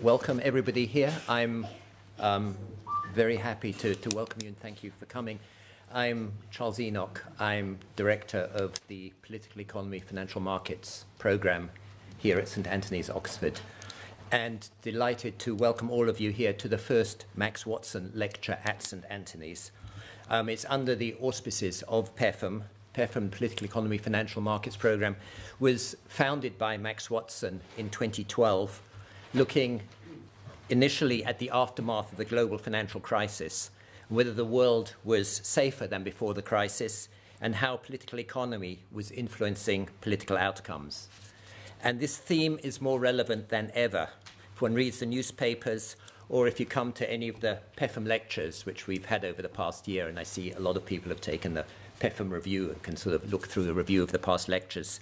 Welcome everybody here. I'm very happy to welcome you and thank you for coming. I'm Charles Enoch. I'm Director of the Political Economy Financial Markets Programme here at St Antony's, Oxford, and delighted to welcome all of you here to the first Max Watson lecture at St Antony's. It's under the auspices of PEFM. PEFM, Political Economy Financial Markets Programme, was founded by Max Watson in 2012, looking initially at the aftermath of the global financial crisis, whether the world was safer than before the crisis, and how political economy was influencing political outcomes. And this theme is more relevant than ever. If one reads the newspapers, or if you come to any of the PEFM lectures, which we've had over the past year, and I see a lot of people have taken the PEFM review and can sort of look through the review of the past lectures.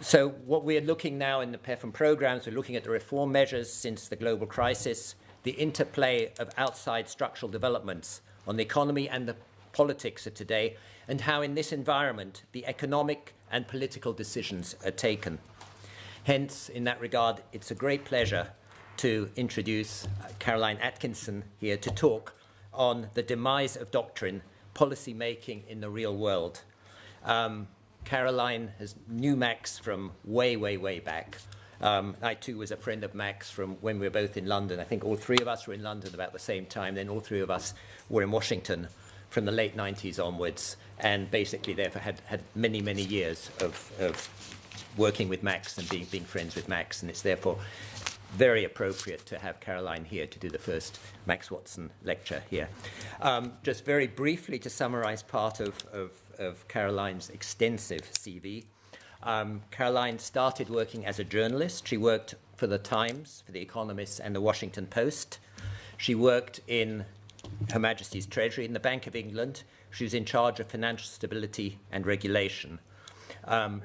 So what we're looking now in the PEFM programs, we're looking at the reform measures since the global crisis, the interplay of outside structural developments on the economy and the politics of today, and how in this environment the economic and political decisions are taken. Hence, in that regard, it's a great pleasure to introduce Caroline Atkinson here to talk on the demise of doctrine, policy making in the real world. Caroline knew Max from way, way, way back. I too was a friend of Max from when we were both in London. I think all three of us were in London about the same time. Then all three of us were in Washington from the late 90s onwards, and basically therefore had many, many years of working with Max and being friends with Max. And it's therefore very appropriate to have Caroline here to do the first Max Watson lecture here. Just very briefly to summarize part of Caroline's extensive CV. Caroline started working as a journalist. She worked for The Times, for The Economist, and The Washington Post. She worked in Her Majesty's Treasury, in the Bank of England. She was in charge of financial stability and regulation.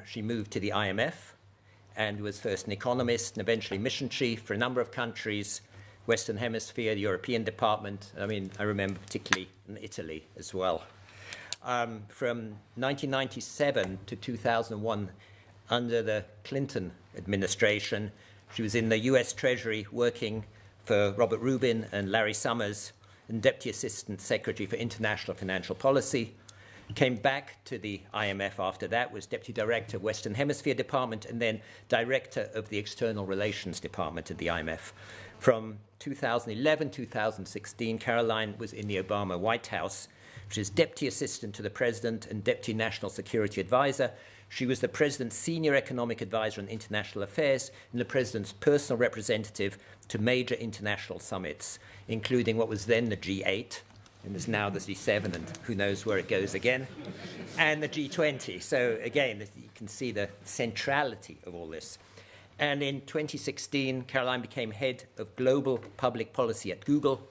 She moved to the IMF and was first an economist and eventually mission chief for a number of countries, Western Hemisphere, the European Department. I mean, I remember particularly in Italy as well. From 1997 to 2001, under the Clinton administration, she was in the US Treasury working for Robert Rubin and Larry Summers, and Deputy Assistant Secretary for International Financial Policy. Came back to the IMF after that, was Deputy Director of Western Hemisphere Department, and then Director of the External Relations Department at the IMF. From 2011 to 2016, Caroline was in the Obama White House. She was Deputy Assistant to the President and Deputy National Security Advisor. She was the President's Senior Economic Advisor on International Affairs and the President's personal representative to major international summits, including what was then the G8, and is now the G7, and who knows where it goes again, and the G20. So again, you can see the centrality of all this. And in 2016, Caroline became head of global public policy at Google,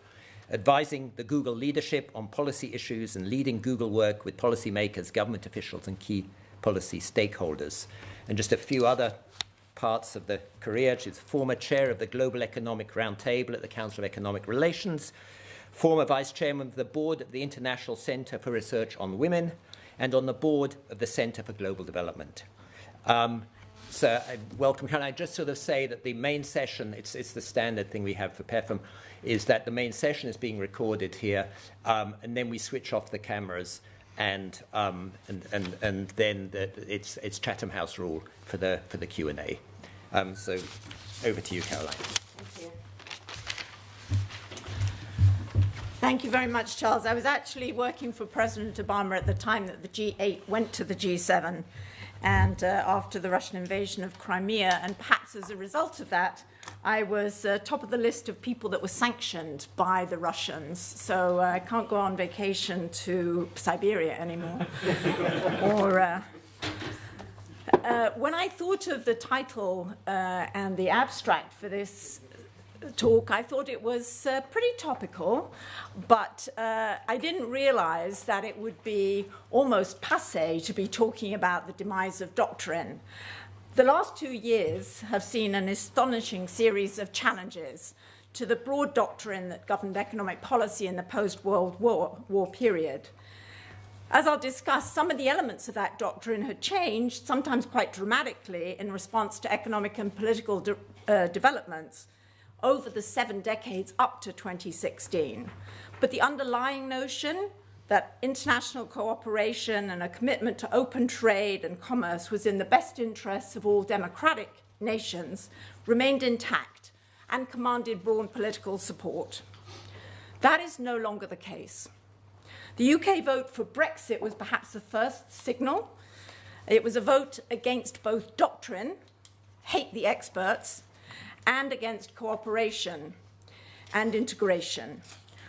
advising the Google leadership on policy issues and leading Google work with policymakers, government officials, and key policy stakeholders. And just a few other parts of the career. She's former chair of the Global Economic Roundtable at the Council of Economic Relations, former vice chairman of the board of the International Center for Research on Women, and on the board of the Center for Global Development. So I welcome Caroline. I just sort of say that the main session, it's the standard thing we have for PEFM, is that the main session is being recorded here, and then we switch off the cameras, and then it's Chatham House rule for the Q&A. So over to you, Caroline. Thank you very much, Charles. I was actually working for President Obama at the time that the G8 went to the G7, and after the Russian invasion of Crimea, and perhaps as a result of that, I was top of the list of people that were sanctioned by the Russians. So I can't go on vacation to Siberia anymore. When I thought of the title and the abstract for this talk, I thought it was pretty topical, but I didn't realize that it would be almost passé to be talking about the demise of doctrine. The last 2 years have seen an astonishing series of challenges to the broad doctrine that governed economic policy in the post-World War period. As I'll discuss, some of the elements of that doctrine had changed, sometimes quite dramatically, in response to economic and political developments. over the 7 decades up to 2016. But the underlying notion that international cooperation and a commitment to open trade and commerce was in the best interests of all democratic nations remained intact and commanded broad political support. That is no longer the case. The UK vote for Brexit was perhaps the first signal. It was a vote against both doctrine, hate the experts, and against cooperation and integration.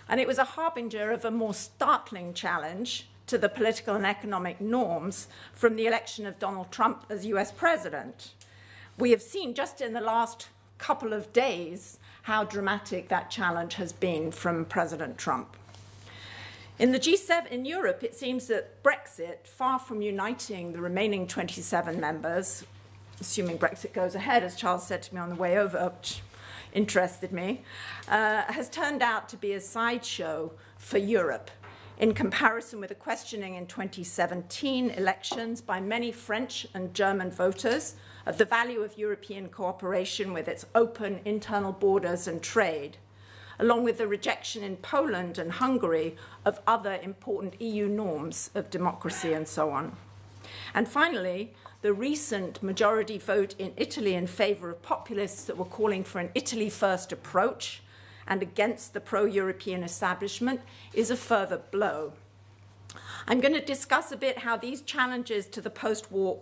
And it was a harbinger of a more startling challenge to the political and economic norms from the election of Donald Trump as US president. We have seen just in the last couple of days how dramatic that challenge has been from President Trump. In the G7 in Europe, it seems that Brexit, far from uniting the remaining 27 members, assuming Brexit goes ahead, as Charles said to me on the way over, which interested me, has turned out to be a sideshow for Europe in comparison with the questioning in 2017 elections by many French and German voters of the value of European cooperation with its open internal borders and trade, along with the rejection in Poland and Hungary of other important EU norms of democracy and so on. And finally, the recent majority vote in Italy in favor of populists that were calling for an Italy-first approach and against the pro-European establishment is a further blow. I'm going to discuss a bit how these challenges to the post-war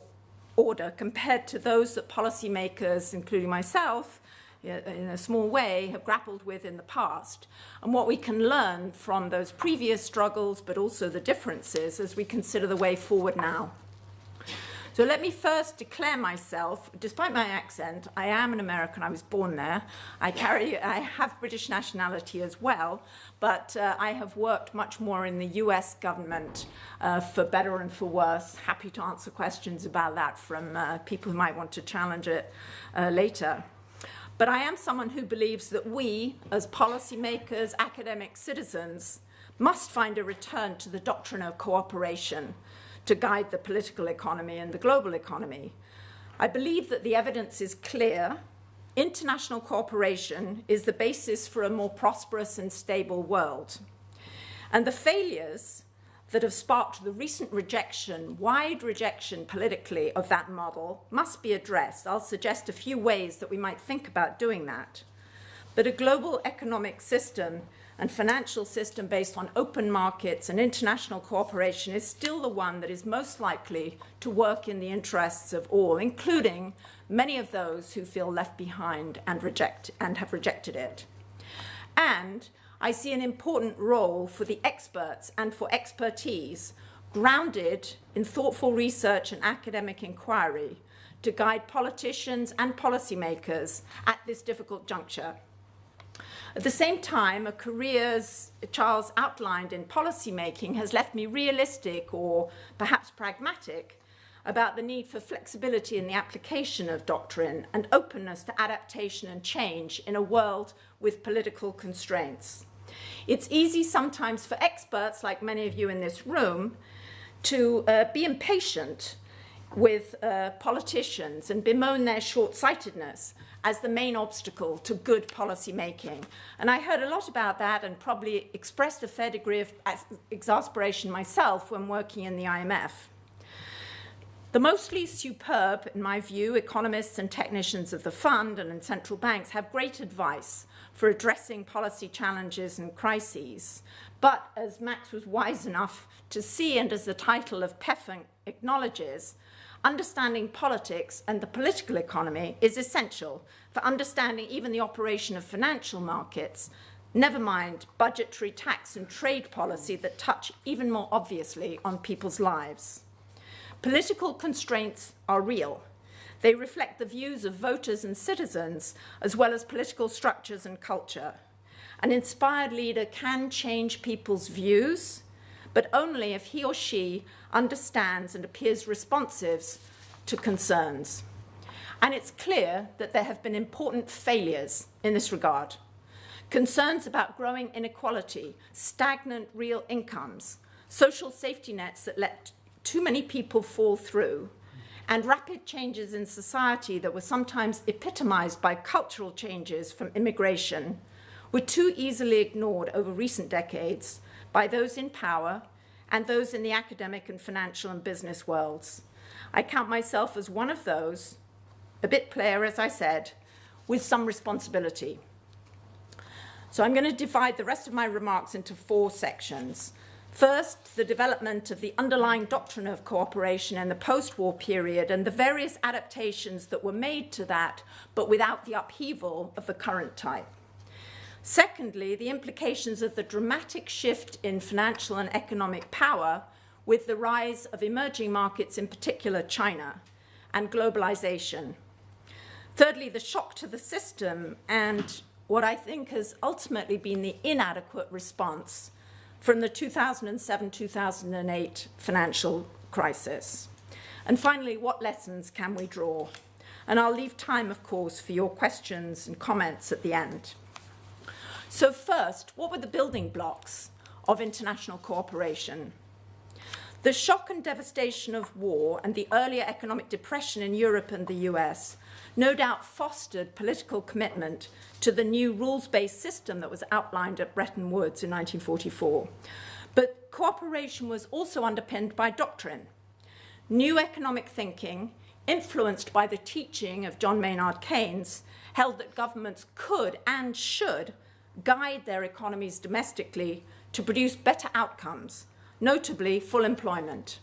order compared to those that policymakers, including myself, in a small way, have grappled with in the past, and what we can learn from those previous struggles, but also the differences as we consider the way forward now. So let me first declare myself, despite my accent, I am an American, I was born there. I have British nationality as well, but I have worked much more in the US government for better and for worse. Happy to answer questions about that from people who might want to challenge it later. But I am someone who believes that we, as policymakers, academic citizens, must find a return to the doctrine of cooperation to guide the political economy and the global economy. I believe that the evidence is clear. International cooperation is the basis for a more prosperous and stable world. And the failures that have sparked the recent rejection, wide rejection politically of that model, must be addressed. I'll suggest a few ways that we might think about doing that. But a global economic system and financial system based on open markets and international cooperation is still the one that is most likely to work in the interests of all, including many of those who feel left behind and have rejected it. And I see an important role for the experts and for expertise grounded in thoughtful research and academic inquiry to guide politicians and policymakers at this difficult juncture. At the same time, a career, as Charles outlined, in policymaking has left me realistic or perhaps pragmatic about the need for flexibility in the application of doctrine and openness to adaptation and change in a world with political constraints. It's easy sometimes for experts, like many of you in this room, to be impatient with politicians and bemoan their short-sightedness as the main obstacle to good policy making. And I heard a lot about that and probably expressed a fair degree of exasperation myself when working in the IMF. The mostly superb, in my view, economists and technicians of the fund and in central banks have great advice for addressing policy challenges and crises. But as Max was wise enough to see, and as the title of PEFM acknowledges, understanding politics and the political economy is essential for understanding even the operation of financial markets, never mind budgetary, tax and trade policy that touch even more obviously on people's lives. Political constraints are real. They reflect the views of voters and citizens, as well as political structures and culture. An inspired leader can change people's views, but only if he or she understands and appears responsive to concerns. And it's clear that there have been important failures in this regard. Concerns about growing inequality, stagnant real incomes, social safety nets that let too many people fall through, and rapid changes in society that were sometimes epitomized by cultural changes from immigration were too easily ignored over recent decades by those in power and those in the academic and financial and business worlds. I count myself as one of those, a bit player, as I said, with some responsibility. So I'm going to divide the rest of my remarks into 4 sections. First, the development of the underlying doctrine of cooperation in the post-war period and the various adaptations that were made to that, but without the upheaval of the current type. Secondly, the implications of the dramatic shift in financial and economic power with the rise of emerging markets, in particular China, and globalization. Thirdly, the shock to the system and what I think has ultimately been the inadequate response from the 2007-2008 financial crisis. And finally, what lessons can we draw? And I'll leave time, of course, for your questions and comments at the end. So first, what were the building blocks of international cooperation? The shock and devastation of war and the earlier economic depression in Europe and the US no doubt fostered political commitment to the new rules-based system that was outlined at Bretton Woods in 1944. But cooperation was also underpinned by doctrine. New economic thinking, influenced by the teaching of John Maynard Keynes, held that governments could and should guide their economies domestically to produce better outcomes, notably full employment.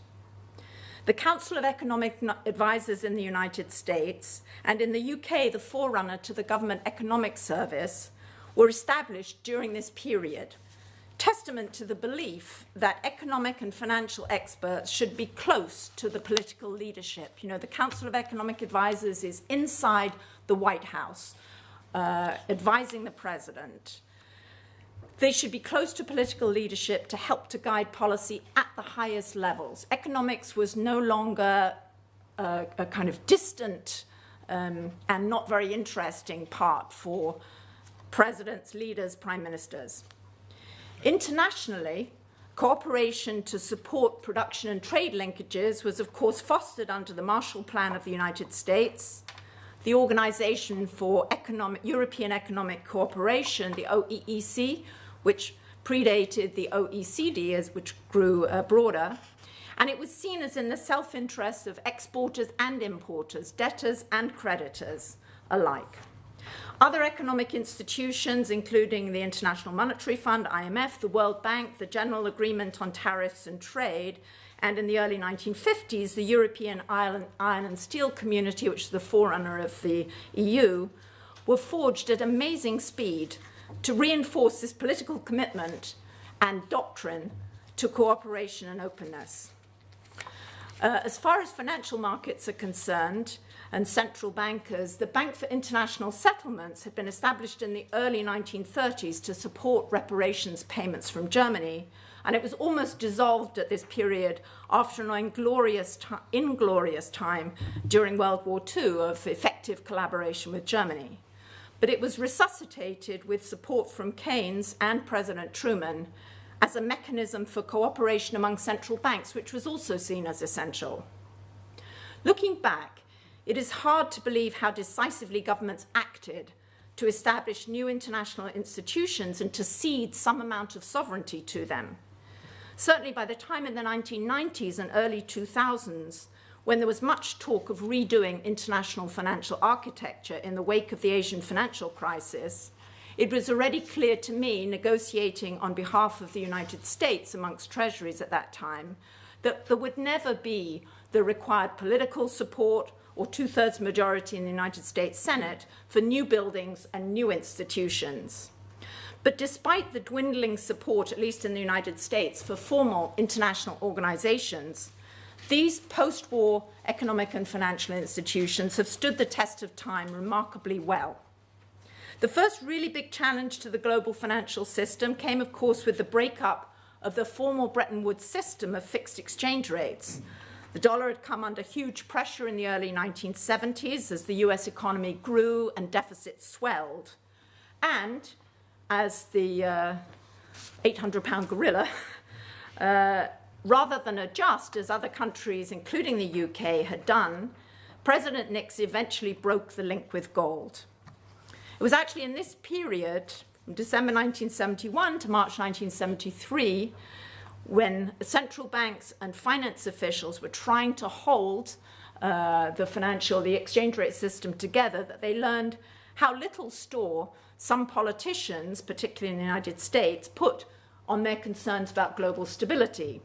The Council of Economic Advisers in the United States and in the UK, the forerunner to the Government Economic Service, were established during this period, testament to the belief that economic and financial experts should be close to the political leadership. You know, the Council of Economic Advisers is inside the White House, advising the president. They should be close to political leadership to help to guide policy at the highest levels. Economics was no longer a kind of distant and not very interesting part for presidents, leaders, prime ministers. Internationally, cooperation to support production and trade linkages was, of course, fostered under the Marshall Plan of the United States, the Organization for European Economic Cooperation, the OEEC, which predated the OECD, which grew broader. And it was seen as in the self-interest of exporters and importers, debtors and creditors alike. Other economic institutions, including the International Monetary Fund, IMF, the World Bank, the General Agreement on Tariffs and Trade, and in the early 1950s, the European Iron and Steel Community, which is the forerunner of the EU, were forged at amazing speed to reinforce this political commitment and doctrine to cooperation and openness. As far as financial markets are concerned, and central bankers, the Bank for International Settlements had been established in the early 1930s to support reparations payments from Germany, and it was almost dissolved at this period after an inglorious time during World War II of effective collaboration with Germany. But it was resuscitated with support from Keynes and President Truman as a mechanism for cooperation among central banks, which was also seen as essential. Looking back, it is hard to believe how decisively governments acted to establish new international institutions and to cede some amount of sovereignty to them. Certainly by the time in the 1990s and early 2000s, when there was much talk of redoing international financial architecture in the wake of the Asian financial crisis, it was already clear to me, negotiating on behalf of the United States amongst treasuries at that time, that there would never be the required political support or two-thirds majority in the United States Senate for new buildings and new institutions. But despite the dwindling support, at least in the United States, for formal international organizations, these post-war economic and financial institutions have stood the test of time remarkably well. The first really big challenge to the global financial system came, of course, with the breakup of the formal Bretton Woods system of fixed exchange rates. The dollar had come under huge pressure in the early 1970s as the US economy grew and deficits swelled. And as the 800-pound gorilla, rather than adjust, as other countries, including the UK, had done, President Nixon eventually broke the link with gold. It was actually in this period, from December 1971 to March 1973, when central banks and finance officials were trying to hold the exchange rate system together, that they learned how little store some politicians, particularly in the United States, put on their concerns about global stability.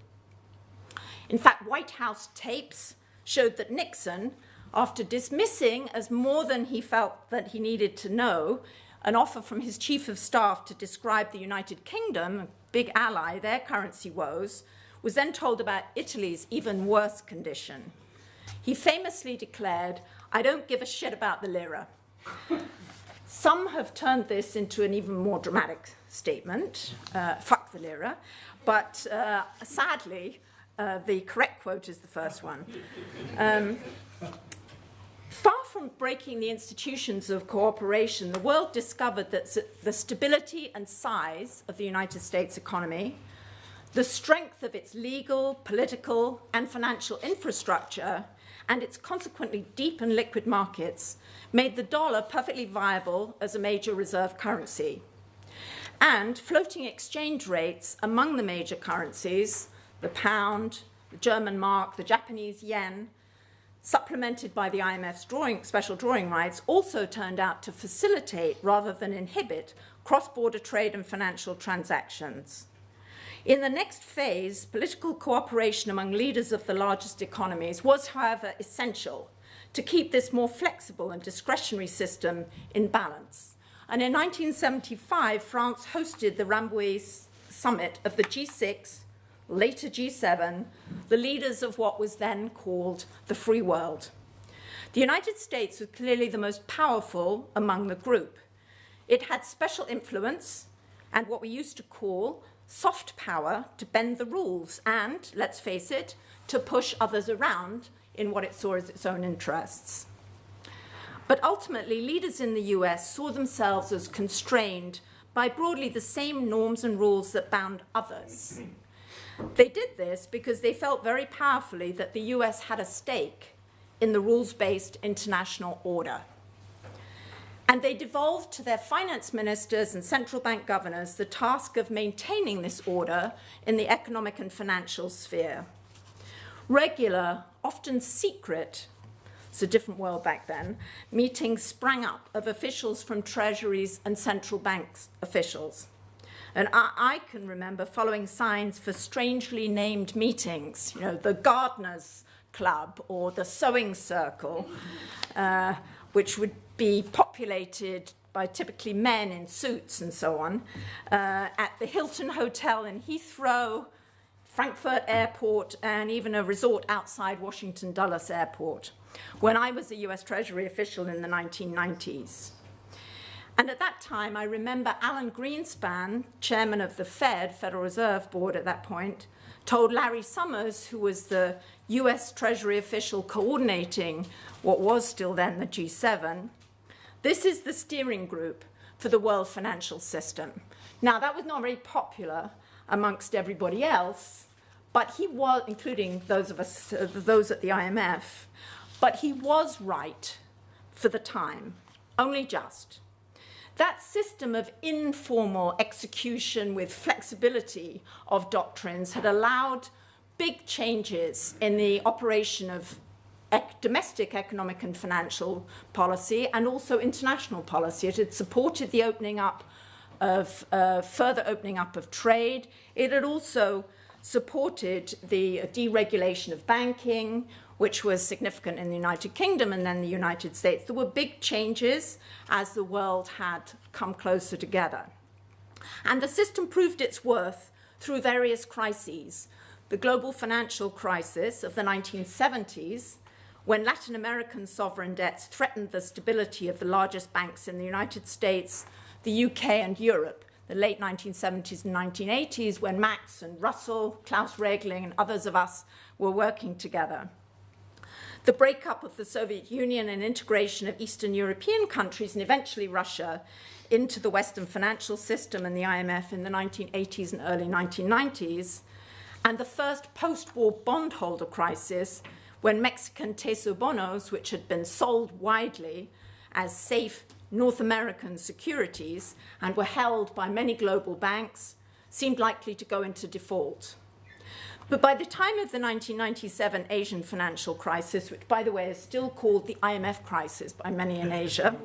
In fact, White House tapes showed that Nixon, after dismissing as more than he felt that he needed to know, an offer from his chief of staff to describe the United Kingdom, a big ally, their currency woes, was then told about Italy's even worse condition. He famously declared, "I don't give a shit about the lira." Some have turned this into an even more dramatic statement, fuck the lira, but sadly, the correct quote is the first one. Far from breaking the institutions of cooperation, the world discovered that the stability and size of the United States economy, the strength of its legal, political, and financial infrastructure, and its consequently deep and liquid markets, made the dollar perfectly viable as a major reserve currency. And floating exchange rates among the major currencies, the pound, the German mark, the Japanese yen, supplemented by the IMF's special drawing rights, also turned out to facilitate rather than inhibit cross-border trade and financial transactions. In the next phase, political cooperation among leaders of the largest economies was, however, essential to keep this more flexible and discretionary system in balance. And in 1975, France hosted the Rambouillet summit of the G6, later G7, the leaders of what was then called the free world. The United States was clearly the most powerful among the group. It had special influence and what we used to call soft power to bend the rules and, let's face it, to push others around in what it saw as its own interests. But ultimately, leaders in the US saw themselves as constrained by broadly the same norms and rules that bound others. They did this because they felt very powerfully that the US had a stake in the rules-based international order. And they devolved to their finance ministers and central bank governors the task of maintaining this order in the economic and financial sphere. Regular, often secret, it's a different world back then, meetings sprang up of officials from treasuries and central banks officials. And I can remember following signs for strangely named meetings, the Gardeners Club or the Sewing Circle, which would be populated by typically men in suits and so on, at the Hilton Hotel in Heathrow, Frankfurt Airport, and even a resort outside Washington Dulles Airport, when I was a US Treasury official in the 1990s. And at that time, I remember Alan Greenspan, chairman of the Federal Reserve Board at that point, told Larry Summers, who was the US Treasury official coordinating what was still then the G7, "This is the steering group for the world financial system." Now, that was not very popular amongst everybody else, but he was, including those at the IMF, but he was right for the time, only just. That system of informal execution with flexibility of doctrines had allowed big changes in the operation of domestic economic and financial policy and also international policy. It had supported the opening up of further opening up of trade. It had also supported the deregulation of banking, which was significant in the United Kingdom and then the United States. There were big changes as the world had come closer together. And the system proved its worth through various crises. The global financial crisis of the 1970s, when Latin American sovereign debts threatened the stability of the largest banks in the United States, the UK and Europe, the late 1970s and 1980s, when Max and Russell, Klaus Regling and others of us were working together. The breakup of the Soviet Union and integration of Eastern European countries and eventually Russia into the Western financial system and the IMF in the 1980s and early 1990s, and the first post-war bondholder crisis when Mexican peso bonos, which had been sold widely as safe North American securities and were held by many global banks, seemed likely to go into default. But by the time of the 1997 Asian financial crisis, which, by the way, is still called the IMF crisis by many in Asia,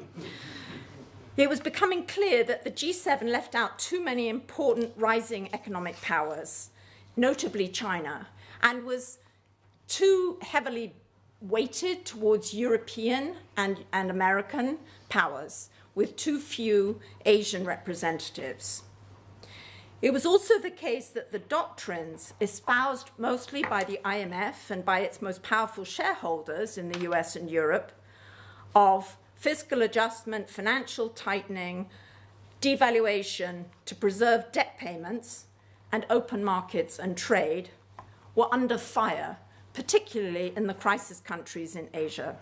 it was becoming clear that the G7 left out too many important rising economic powers, notably China, and was too heavily weighted towards European and American powers, with too few Asian representatives. It was also the case that the doctrines espoused mostly by the IMF and by its most powerful shareholders in the US and Europe of fiscal adjustment, financial tightening, devaluation to preserve debt payments, and open markets and trade were under fire, particularly in the crisis countries in Asia.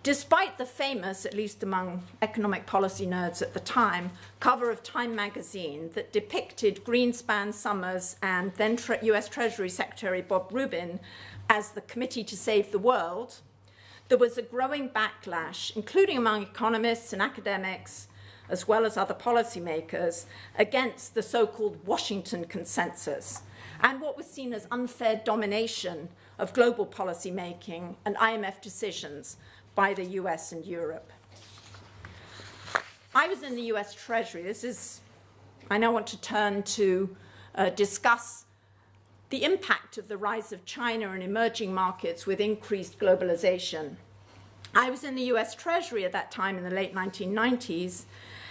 Despite the famous, at least among economic policy nerds at the time, cover of Time magazine that depicted Greenspan, Summers, and then US Treasury Secretary Bob Rubin as the Committee to Save the World, there was a growing backlash, including among economists and academics, as well as other policymakers, against the so-called Washington Consensus and what was seen as unfair domination of global policymaking and IMF decisions by the US and Europe. I was in the US Treasury. I now want to turn to discuss the impact of the rise of China and emerging markets with increased globalization. I was in the US Treasury at that time in the late 1990s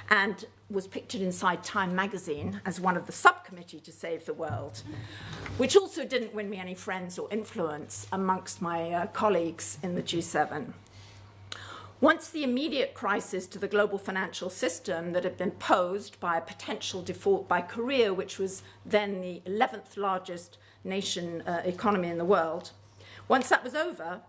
and was pictured inside Time magazine as one of the subcommittee to save the world, which also didn't win me any friends or influence amongst my colleagues in the G7. Once the immediate crisis to the global financial system that had been posed by a potential default by Korea, which was then the 11th largest economy in the world, once that was over,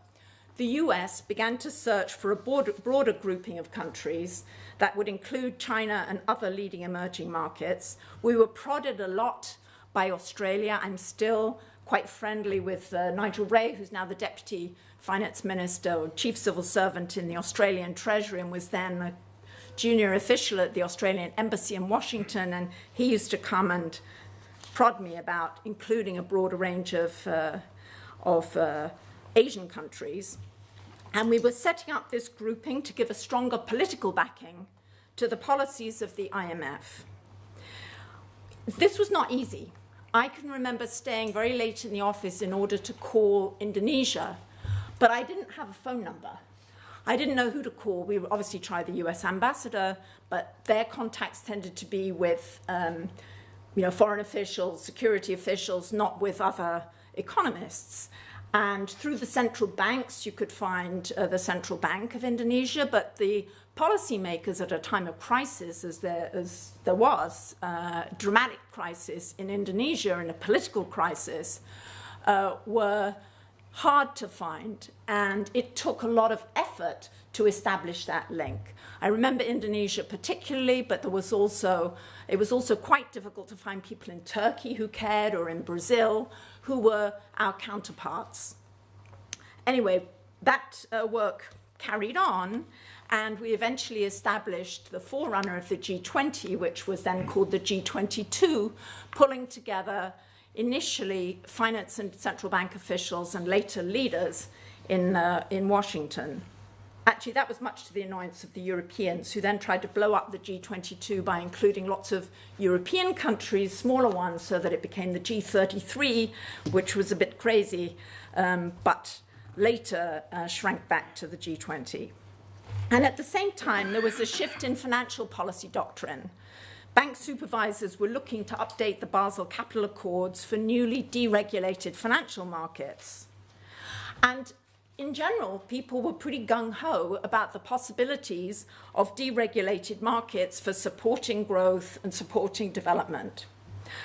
the US began to search for a broader grouping of countries that would include China and other leading emerging markets. We were prodded a lot by Australia. I'm still quite friendly with Nigel Ray, who's now the Deputy Finance Minister or Chief Civil Servant in the Australian Treasury and was then a junior official at the Australian Embassy in Washington, and he used to come and prod me about including a broader range of Asian countries. And we were setting up this grouping to give a stronger political backing to the policies of the IMF. This was not easy. I can remember staying very late in the office in order to call Indonesia, but I didn't have a phone number. I didn't know who to call. We obviously tried the US ambassador, but their contacts tended to be with foreign officials, security officials, not with other economists. And through the central banks, you could find the Central Bank of Indonesia, but the policymakers at a time of crisis, as there was a dramatic crisis in Indonesia and a political crisis, were hard to find, and it took a lot of effort to establish that link. I remember Indonesia particularly, but it was also quite difficult to find people in Turkey who cared, or in Brazil, who were our counterparts. Anyway, that work carried on, and we eventually established the forerunner of the G20, which was then called the G22, pulling together initially finance and central bank officials and later leaders in Washington. Actually, that was much to the annoyance of the Europeans, who then tried to blow up the G22 by including lots of European countries, smaller ones, so that it became the G33, which was a bit crazy, but later shrank back to the G20. And at the same time, there was a shift in financial policy doctrine. Bank supervisors were looking to update the Basel Capital Accords for newly deregulated financial markets. And in general, people were pretty gung-ho about the possibilities of deregulated markets for supporting growth and supporting development.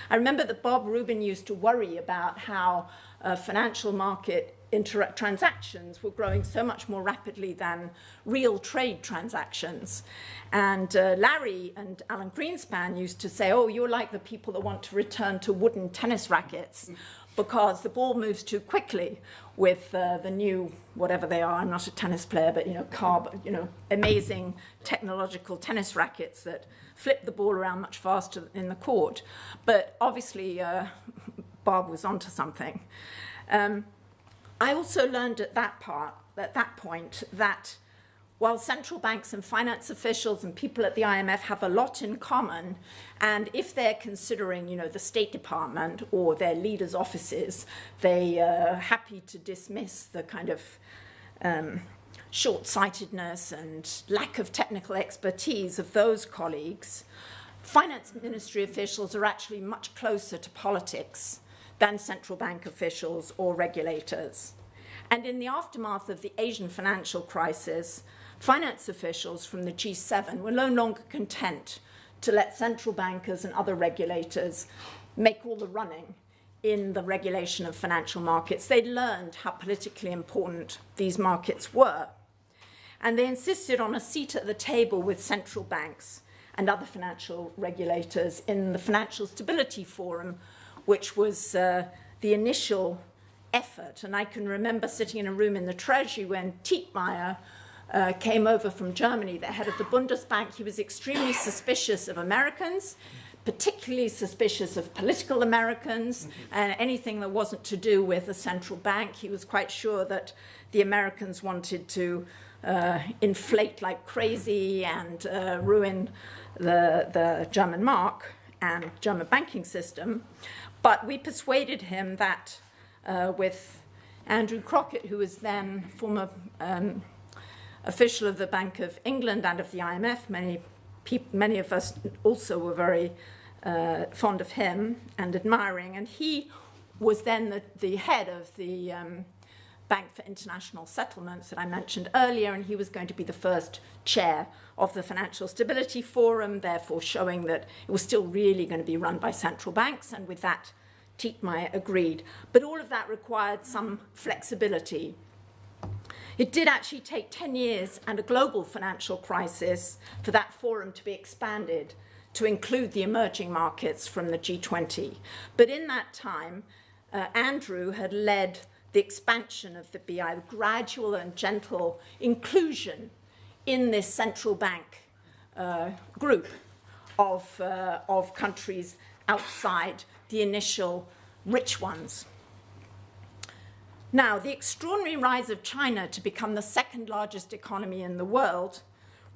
I remember that Bob Rubin used to worry about how financial market transactions were growing so much more rapidly than real trade transactions. And Larry and Alan Greenspan used to say, oh, you're like the people that want to return to wooden tennis rackets because the ball moves too quickly with the new, whatever they are, I'm not a tennis player, but, amazing technological tennis rackets that flip the ball around much faster in the court. But obviously, Bob was onto something. I also learned at that point, that while central banks and finance officials and people at the IMF have a lot in common, and if they're considering, the State Department or their leaders' offices, they are happy to dismiss the kind of short-sightedness and lack of technical expertise of those colleagues, finance ministry officials are actually much closer to politics than central bank officials or regulators. And in the aftermath of the Asian financial crisis, finance officials from the G7 were no longer content to let central bankers and other regulators make all the running in the regulation of financial markets. They'd learned how politically important these markets were. And they insisted on a seat at the table with central banks and other financial regulators in the Financial Stability Forum, which was the initial effort. And I can remember sitting in a room in the Treasury when Tietmeyer came over from Germany, the head of the Bundesbank. He was extremely suspicious of Americans, particularly suspicious of political Americans, and anything that wasn't to do with the central bank. He was quite sure that the Americans wanted to inflate like crazy and ruin the German mark and German banking system. But we persuaded him that with Andrew Crockett, who was then former official of the Bank of England and of the IMF, many of us also were very fond of him and admiring. And he was then the head of the Bank for International Settlements that I mentioned earlier, and he was going to be the first chair of the Financial Stability Forum, therefore showing that it was still really going to be run by central banks, and with that, Tietmeyer agreed. But all of that required some flexibility. It did actually take 10 years and a global financial crisis for that forum to be expanded to include the emerging markets from the G20. But in that time, Andrew had led the expansion of the BI, the gradual and gentle inclusion in this central bank group of countries outside the initial rich ones. Now, the extraordinary rise of China to become the second largest economy in the world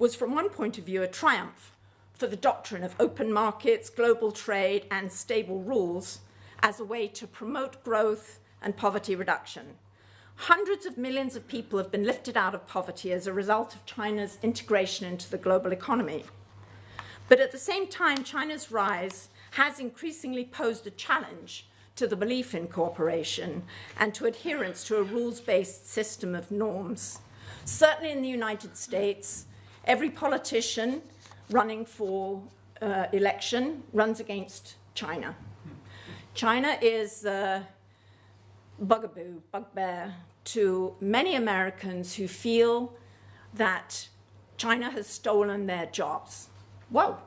was, from one point of view, a triumph for the doctrine of open markets, global trade, and stable rules as a way to promote growth and poverty reduction. Hundreds of millions of people have been lifted out of poverty as a result of China's integration into the global economy. But at the same time, China's rise has increasingly posed a challenge to the belief in cooperation and to adherence to a rules-based system of norms. Certainly in the United States, every politician running for election runs against China. China is bugbear to many Americans who feel that China has stolen their jobs. Whoa.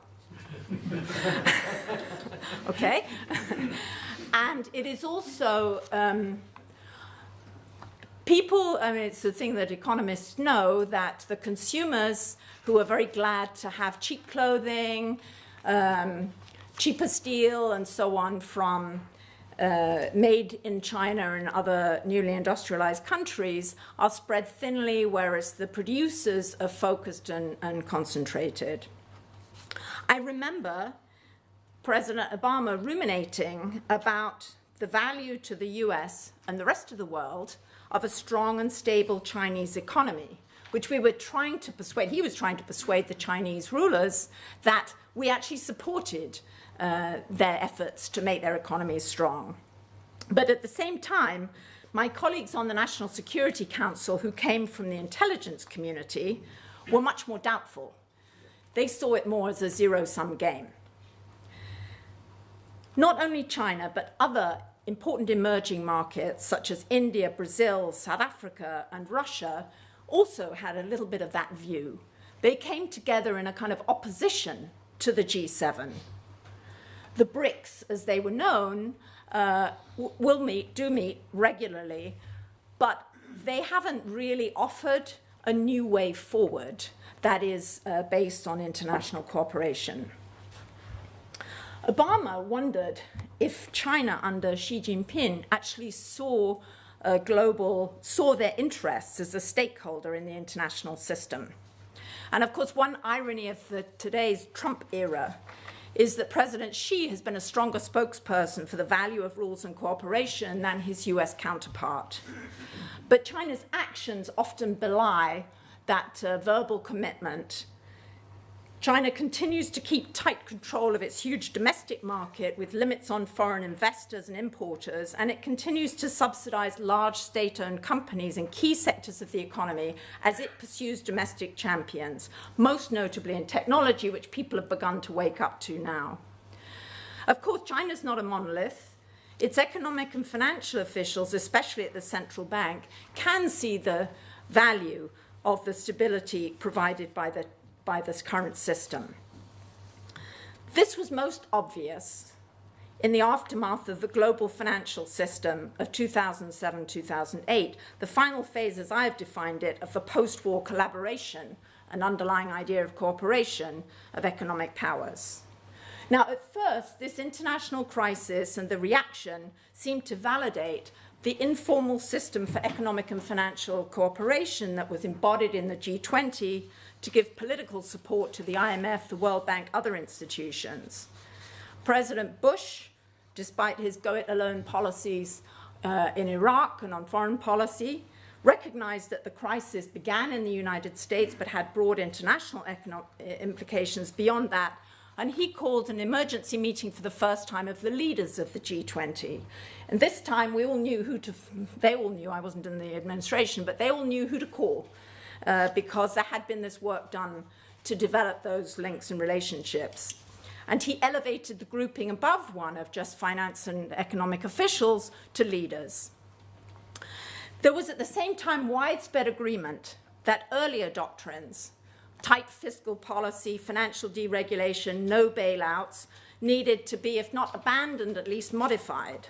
Okay. And it is also it's the thing that economists know, that the consumers who are very glad to have cheap clothing, cheaper steel, and so on from made in China and other newly industrialized countries are spread thinly, whereas the producers are focused and concentrated. I remember President Obama ruminating about the value to the US and the rest of the world of a strong and stable Chinese economy, which we were trying to persuade, he was trying to persuade the Chinese rulers that we actually supported their efforts to make their economies strong. But at the same time, my colleagues on the National Security Council who came from the intelligence community were much more doubtful. They saw it more as a zero-sum game. Not only China, but other important emerging markets such as India, Brazil, South Africa, and Russia also had a little bit of that view. They came together in a kind of opposition to the G7. The BRICS, as they were known, do meet regularly, but they haven't really offered a new way forward that is based on international cooperation. Obama wondered if China under Xi Jinping actually saw their interests as a stakeholder in the international system. And of course, one irony of today's Trump era is that President Xi has been a stronger spokesperson for the value of rules and cooperation than his US counterpart. But China's actions often belie that verbal commitment. China continues to keep tight control of its huge domestic market with limits on foreign investors and importers, and it continues to subsidize large state-owned companies in key sectors of the economy as it pursues domestic champions, most notably in technology, which people have begun to wake up to now. Of course, China's not a monolith. Its economic and financial officials, especially at the central bank, can see the value of the stability provided by this current system. This was most obvious in the aftermath of the global financial system of 2007-2008, the final phase, as I have defined it, of the post-war collaboration, an underlying idea of cooperation of economic powers. Now, at first, this international crisis and the reaction seemed to validate the informal system for economic and financial cooperation that was embodied in the G20 to give political support to the IMF, the World Bank, other institutions. President Bush, despite his go-it-alone policies in Iraq and on foreign policy, recognized that the crisis began in the United States but had broad international implications beyond that, and he called an emergency meeting for the first time of the leaders of the G20. And this time they all knew, I wasn't in the administration, but they all knew who to call because there had been this work done to develop those links and relationships. And he elevated the grouping above one of just finance and economic officials to leaders. There was at the same time widespread agreement that earlier doctrines, tight fiscal policy, financial deregulation, no bailouts, needed to be, if not abandoned, at least modified.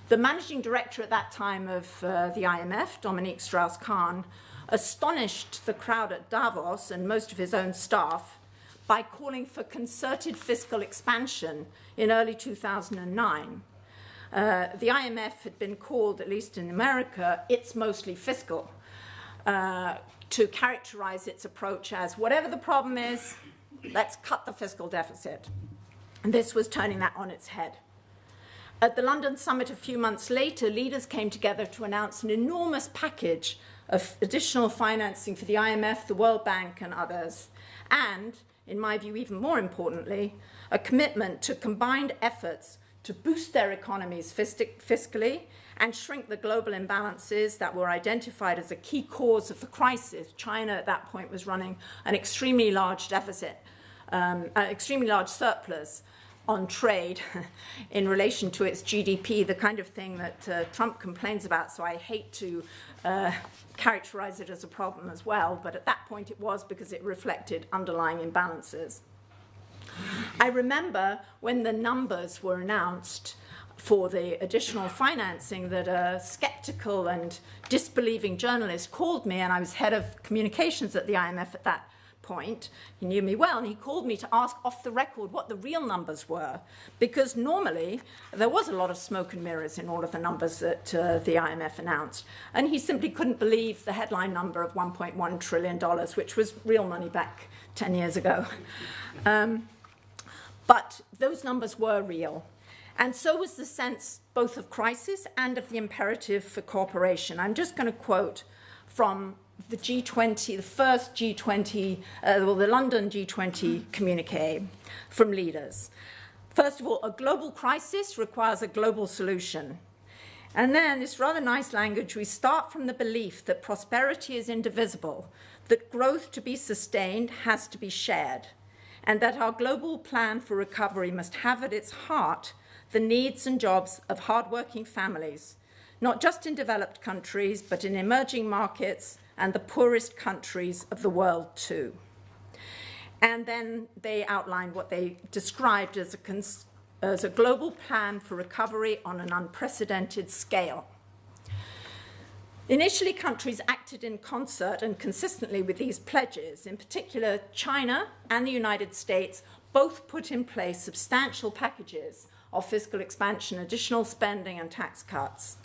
The managing director at that time of the IMF, Dominique Strauss-Kahn, astonished the crowd at Davos and most of his own staff by calling for concerted fiscal expansion in early 2009. The IMF had been called, at least in America, it's mostly fiscal, to characterize its approach as whatever the problem is, let's cut the fiscal deficit. And this was turning that on its head. At the London summit a few months later, leaders came together to announce an enormous package of additional financing for the IMF, the World Bank, and others. And, in my view, even more importantly, a commitment to combined efforts to boost their economies fiscally and shrink the global imbalances that were identified as a key cause of the crisis. China at that point was running an extremely large deficit, an extremely large surplus on trade in relation to its GDP, the kind of thing that Trump complains about, so I hate to characterize it as a problem as well, but at that point it was because it reflected underlying imbalances. I remember when the numbers were announced for the additional financing that a skeptical and disbelieving journalist called me, and I was head of communications at the IMF at that point. He knew me well, and he called me to ask off the record what the real numbers were, because normally there was a lot of smoke and mirrors in all of the numbers that the IMF announced, and he simply couldn't believe the headline number of $1.1 trillion, which was real money back 10 years ago. But those numbers were real. And so was the sense both of crisis and of the imperative for cooperation. I'm just going to quote from the G20, the first G20, the London G20 communique from leaders. First of all, a global crisis requires a global solution. And then this rather nice language, we start from the belief that prosperity is indivisible, that growth to be sustained has to be shared, and that our global plan for recovery must have at its heart the needs and jobs of hardworking families, not just in developed countries, but in emerging markets and the poorest countries of the world too. And then they outlined what they described as a global plan for recovery on an unprecedented scale. Initially, countries acted in concert and consistently with these pledges. In particular, China and the United States both put in place substantial packages of fiscal expansion, additional spending, and tax cuts.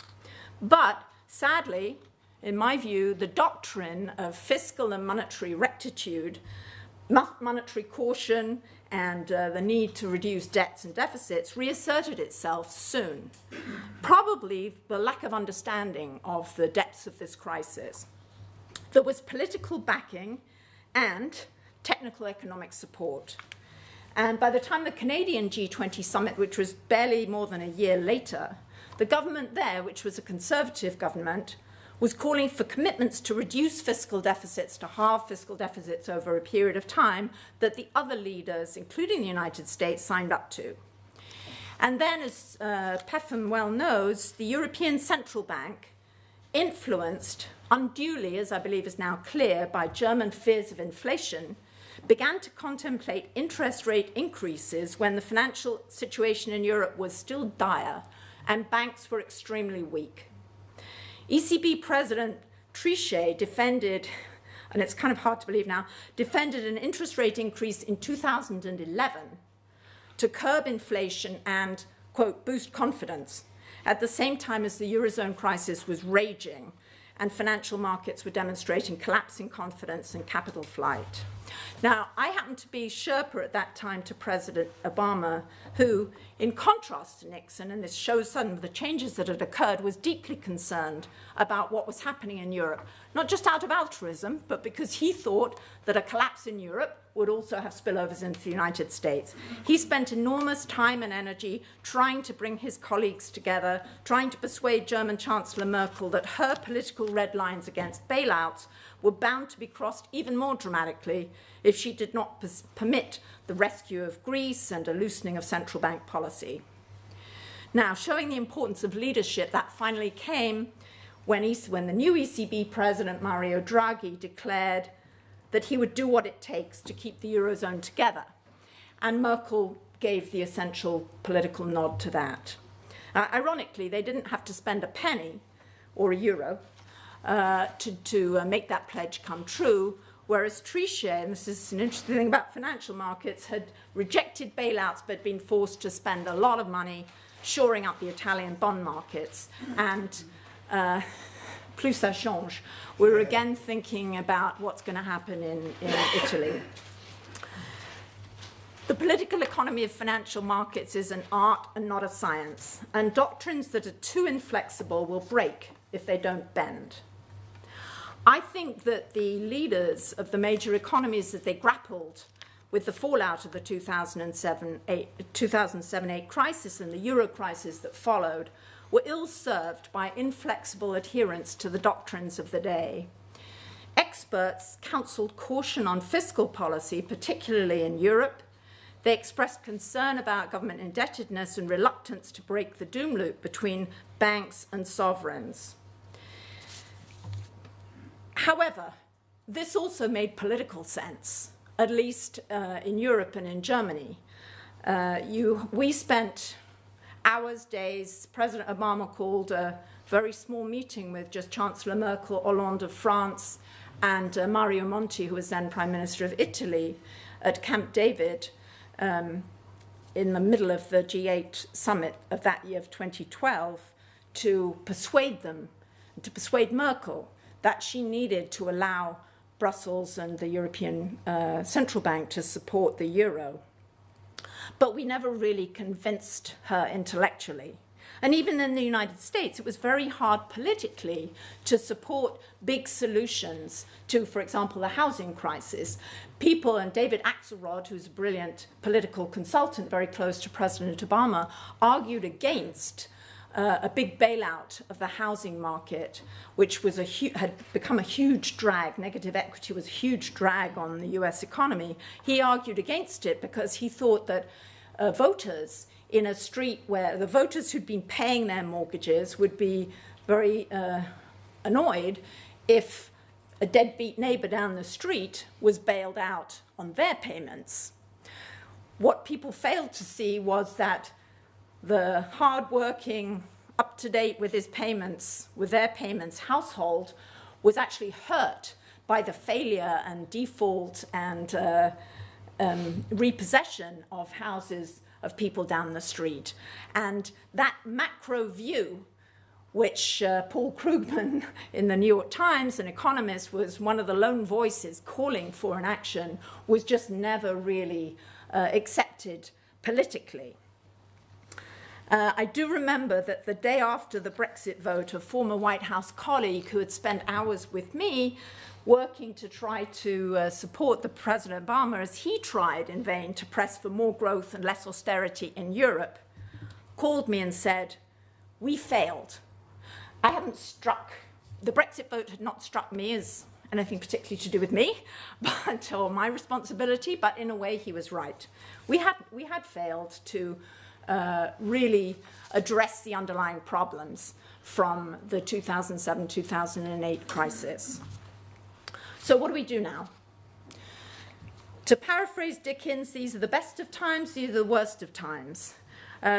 But sadly, in my view, the doctrine of fiscal and monetary rectitude, monetary caution, and the need to reduce debts and deficits reasserted itself soon, probably the lack of understanding of the depths of this crisis. There was political backing and technical economic support. And by the time the Canadian G20 summit, which was barely more than a year later, the government there, which was a conservative government, was calling for commitments to reduce fiscal deficits, to halve fiscal deficits over a period of time that the other leaders, including the United States, signed up to. And then, as PEFM well knows, the European Central Bank, influenced unduly, as I believe is now clear, by German fears of inflation, began to contemplate interest rate increases when the financial situation in Europe was still dire and banks were extremely weak. ECB President Trichet defended, and it's kind of hard to believe now, defended an interest rate increase in 2011 to curb inflation and, quote, boost confidence, at the same time as the Eurozone crisis was raging and financial markets were demonstrating collapsing confidence and capital flight. Now, I happened to be Sherpa at that time to President Obama, who, in contrast to Nixon, and this shows some of the changes that had occurred, was deeply concerned about what was happening in Europe, not just out of altruism, but because he thought that a collapse in Europe would also have spillovers into the United States. He spent enormous time and energy trying to bring his colleagues together, trying to persuade German Chancellor Merkel that her political red lines against bailouts were bound to be crossed even more dramatically if she did not permit the rescue of Greece and a loosening of central bank policy. Now, showing the importance of leadership, that finally came when the new ECB president, Mario Draghi, declared that he would do what it takes to keep the Eurozone together. And Merkel gave the essential political nod to that. Ironically, they didn't have to spend a penny or a euro to make that pledge come true, whereas Trichet, and this is an interesting thing about financial markets, had rejected bailouts but been forced to spend a lot of money shoring up the Italian bond markets. And plus ça change. We're again thinking about what's going to happen in Italy. The political economy of financial markets is an art and not a science, and doctrines that are too inflexible will break if they don't bend. I think that the leaders of the major economies, as they grappled with the fallout of the 2007-8 crisis and the euro crisis that followed, were ill-served by inflexible adherence to the doctrines of the day. Experts counseled caution on fiscal policy, particularly in Europe. They expressed concern about government indebtedness and reluctance to break the doom loop between banks and sovereigns. However, this also made political sense, at least in Europe and in Germany. We spent hours, days. President Obama called a very small meeting with just Chancellor Merkel, Hollande of France, and Mario Monti, who was then Prime Minister of Italy, at Camp David in the middle of the G8 summit of that year of 2012, to persuade them, to persuade Merkel that she needed to allow Brussels and the European Central Bank to support the euro. But we never really convinced her intellectually. And even in the United States, it was very hard politically to support big solutions to, for example, the housing crisis. People, and David Axelrod, who's a brilliant political consultant very close to President Obama, argued against a big bailout of the housing market, which was had become a huge drag. Negative equity was a huge drag on the US economy. He argued against it because he thought that voters in a street where the voters who'd been paying their mortgages would be very annoyed if a deadbeat neighbor down the street was bailed out on their payments. What people failed to see was that the hard-working, up-to-date with his payments, with their payments household was actually hurt by the failure and default and repossession of houses of people down the street. And that macro view, which Paul Krugman in the New York Times, an economist, was one of the lone voices calling for an action, was just never really accepted politically. I do remember that the day after the Brexit vote, a former White House colleague who had spent hours with me working to try to support the President Obama as he tried in vain to press for more growth and less austerity in Europe, called me and said, "We failed." I hadn't struck, the Brexit vote had not struck me as anything particularly to do with me, or my responsibility, but in a way he was right. We had failed to really address the underlying problems from the 2007-2008 crisis. So what do we do now? To paraphrase Dickens, these are the best of times, these are the worst of times.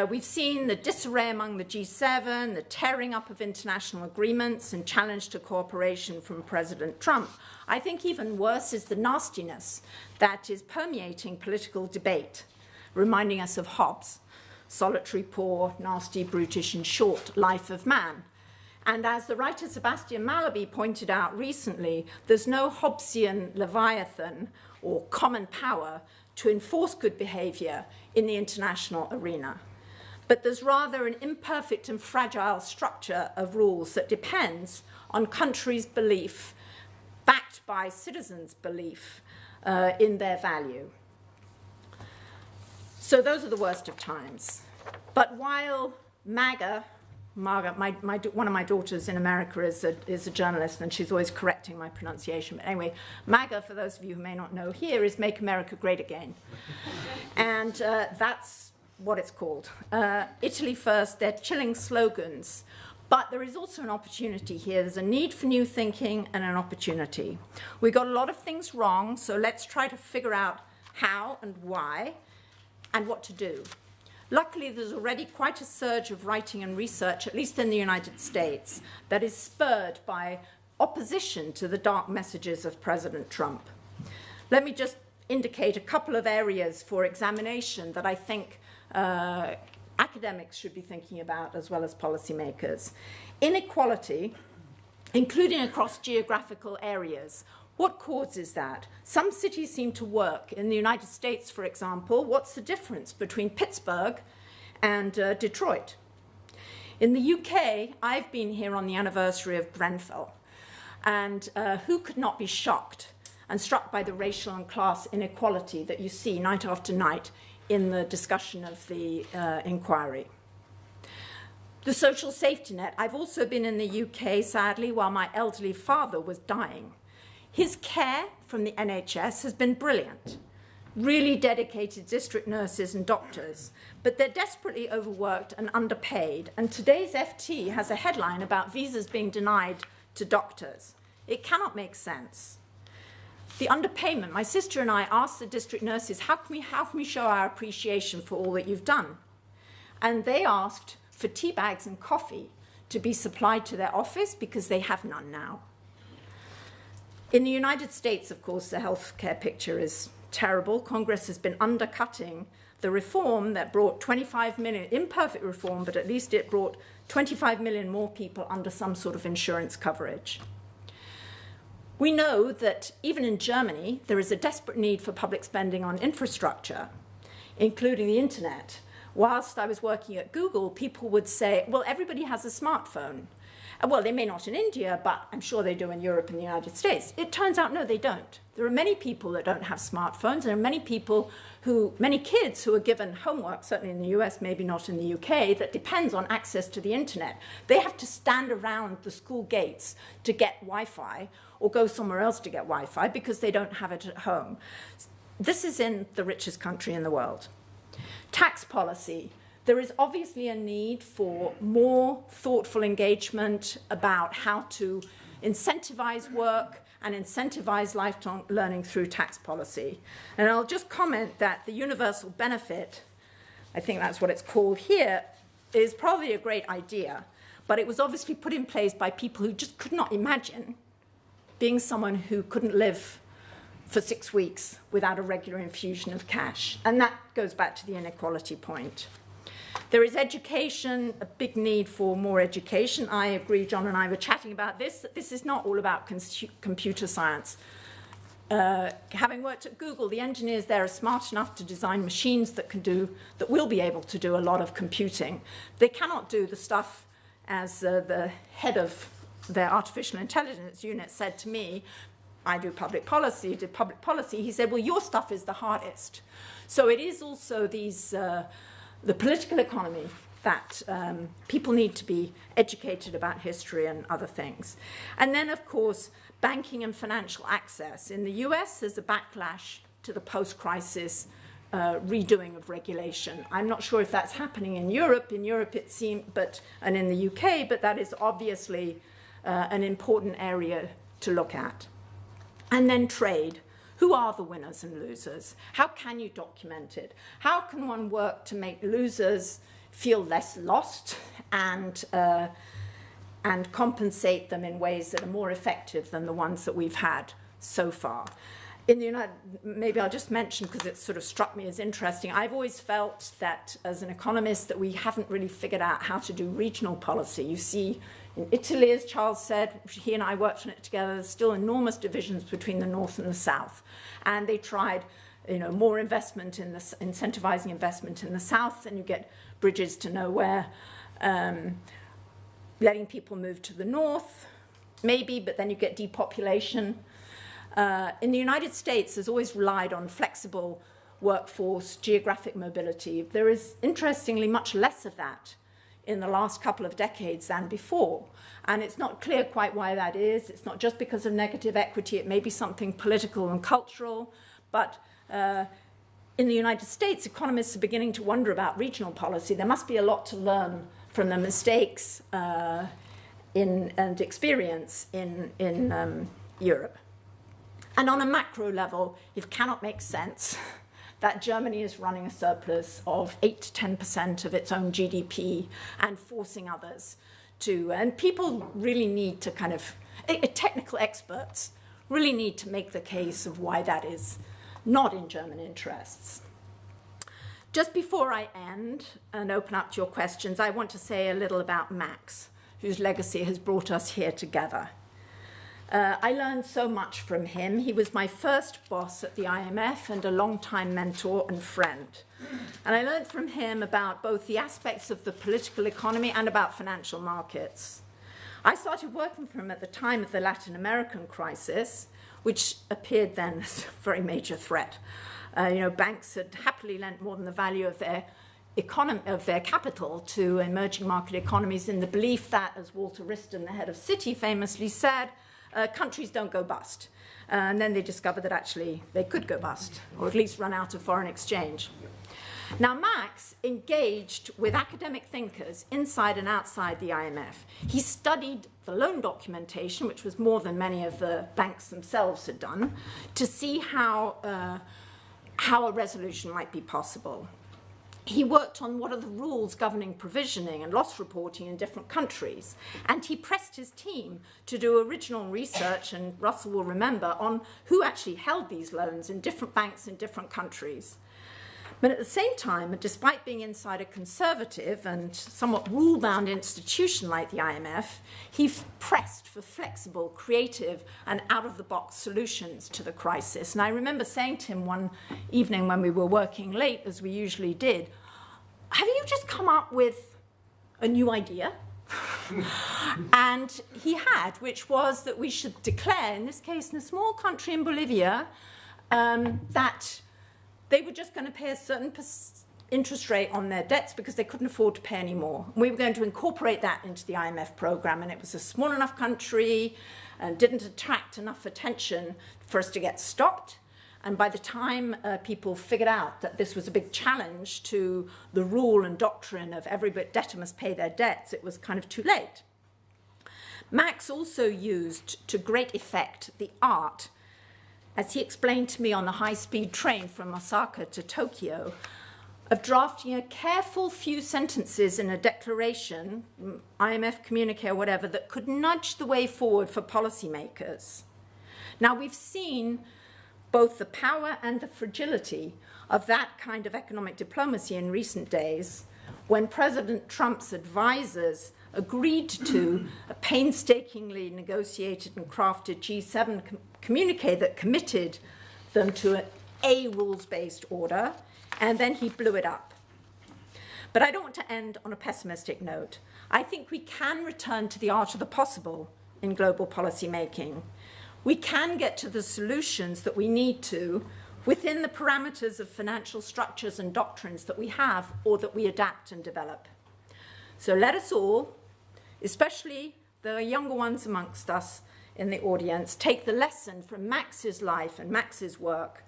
We've seen the disarray among the G7, the tearing up of international agreements and challenge to cooperation from President Trump. I think even worse is the nastiness that is permeating political debate, reminding us of Hobbes, solitary, poor, nasty, brutish, and short life of man. And as the writer Sebastian Mallaby pointed out recently, there's no Hobbesian leviathan or common power to enforce good behavior in the international arena. But there's rather an imperfect and fragile structure of rules that depends on countries' belief, backed by citizens' belief in their value. So those are the worst of times. But while MAGA, one of my daughters in America is a journalist, and she's always correcting my pronunciation. But anyway, MAGA, for those of you who may not know here, is Make America Great Again. And that's what it's called. Italy first, they're chilling slogans. But there is also an opportunity here. There's a need for new thinking and an opportunity. We got a lot of things wrong, so let's try to figure out how and why and what to do. Luckily, there's already quite a surge of writing and research, at least in the United States, that is spurred by opposition to the dark messages of President Trump. Let me just indicate a couple of areas for examination that I think academics should be thinking about as well as policymakers. Inequality, including across geographical areas. What causes that? Some cities seem to work. In the United States, for example, what's the difference between Pittsburgh and Detroit? In the UK, I've been here on the anniversary of Grenfell, and who could not be shocked and struck by the racial and class inequality that you see night after night in the discussion of the inquiry? The social safety net. I've also been in the UK, sadly, while my elderly father was dying. His care from the NHS has been brilliant. Really dedicated district nurses and doctors, but they're desperately overworked and underpaid. And today's FT has a headline about visas being denied to doctors. It cannot make sense. The underpayment. My sister and I asked the district nurses, how can we show our appreciation for all that you've done? And they asked for tea bags and coffee to be supplied to their office because they have none now. In the United States, of course, the healthcare picture is terrible. Congress has been undercutting the reform that brought 25 million, imperfect reform, but at least it brought 25 million more people under some sort of insurance coverage. We know that even in Germany, there is a desperate need for public spending on infrastructure, including the internet. Whilst I was working at Google, people would say, well, everybody has a smartphone. Well, they may not in India, but I'm sure they do in Europe and the United States. It turns out, no, they don't. There are many people that don't have smartphones. There are many kids who are given homework, certainly in the US, maybe not in the UK, that depends on access to the internet. They have to stand around the school gates to get Wi-Fi or go somewhere else to get Wi-Fi because they don't have it at home. This is in the richest country in the world. Tax policy. There is obviously a need for more thoughtful engagement about how to incentivize work and incentivize lifelong learning through tax policy. And I'll just comment that the universal benefit, I think that's what it's called here, is probably a great idea, but it was obviously put in place by people who just could not imagine being someone who couldn't live for 6 weeks without a regular infusion of cash. And that goes back to the inequality point. There is education, a big need for more education. I agree, John and I were chatting about this, that this is not all about computer science. Having worked at Google, the engineers there are smart enough to design machines that will be able to do a lot of computing. They cannot do the stuff, as the head of their artificial intelligence unit said to me. I do public policy, did public policy. He said, well, your stuff is the hardest. So it is also the political economy that people need to be educated about history and other things. And then, of course, banking and financial access. In the US, there's a backlash to the post-crisis redoing of regulation. I'm not sure if that's happening in Europe. In Europe, it seemed, and in the UK, but that is obviously an important area to look at. And then trade. Who are the winners and losers? How can you document it? How can one work to make losers feel less lost and compensate them in ways that are more effective than the ones that we've had so far? In the United, maybe I'll just mention, because it sort of struck me as interesting, I've always felt that as an economist that we haven't really figured out how to do regional policy. You see, in Italy, as Charles said, he and I worked on it together, there's still enormous divisions between the North and the South. And they tried, more investment in this, incentivizing investment in the South, and you get bridges to nowhere, letting people move to the North, maybe, but then you get depopulation. In the United States, there's always relied on flexible workforce, geographic mobility. There is, interestingly, much less of that in the last couple of decades than before. And it's not clear quite why that is. It's not just because of negative equity. It may be something political and cultural. But in the United States, economists are beginning to wonder about regional policy. There must be a lot to learn from the mistakes and experience in Europe. And on a macro level, it cannot make sense that Germany is running a surplus of 8 to 10% of its own GDP and forcing others to, and people really need to technical experts really need to make the case of why that is not in German interests. Just before I end and open up to your questions, I want to say a little about Max, whose legacy has brought us here together. I learned so much from him. He was my first boss at the IMF and a long-time mentor and friend. And I learned from him about both the aspects of the political economy and about financial markets. I started working for him at the time of the Latin American crisis, which appeared then as a very major threat. Banks had happily lent more than the value of their capital to emerging market economies in the belief that, as Walter Wriston, the head of Citi, famously said, countries don't go bust. And then they discovered that actually they could go bust, or at least run out of foreign exchange. Now, Max engaged with academic thinkers inside and outside the IMF. He studied the loan documentation, which was more than many of the banks themselves had done, to see how a resolution might be possible. He worked on what are the rules governing provisioning and loss reporting in different countries. And he pressed his team to do original research, and Russell will remember, on who actually held these loans in different banks in different countries. But at the same time, despite being inside a conservative and somewhat rule-bound institution like the IMF, he pressed for flexible, creative, and out-of-the-box solutions to the crisis. And I remember saying to him one evening when we were working late, as we usually did, have you just come up with a new idea? And he had, which was that we should declare, in this case in a small country in Bolivia, that they were just going to pay a certain interest rate on their debts because they couldn't afford to pay any more. We were going to incorporate that into the IMF program, and it was a small enough country and didn't attract enough attention for us to get stopped. And by the time people figured out that this was a big challenge to the rule and doctrine of every debtor must pay their debts, it was kind of too late. Marx also used to great effect the art, as he explained to me on the high-speed train from Osaka to Tokyo, of drafting a careful few sentences in a declaration, IMF communique or whatever, that could nudge the way forward for policymakers. Now, we've seen both the power and the fragility of that kind of economic diplomacy in recent days, when President Trump's advisors agreed to a painstakingly negotiated and crafted G7 communique that committed them to a rules-based order, and then he blew it up. But I don't want to end on a pessimistic note. I think we can return to the art of the possible in global policy making. We can get to the solutions that we need to within the parameters of financial structures and doctrines that we have or that we adapt and develop. So let us all, especially the younger ones amongst us in the audience, take the lesson from Max's life and Max's work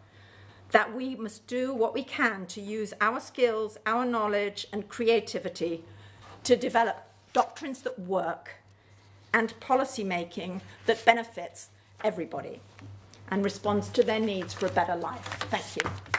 that we must do what we can to use our skills, our knowledge, and creativity to develop doctrines that work and policy making that benefits everybody and responds to their needs for a better life. Thank you.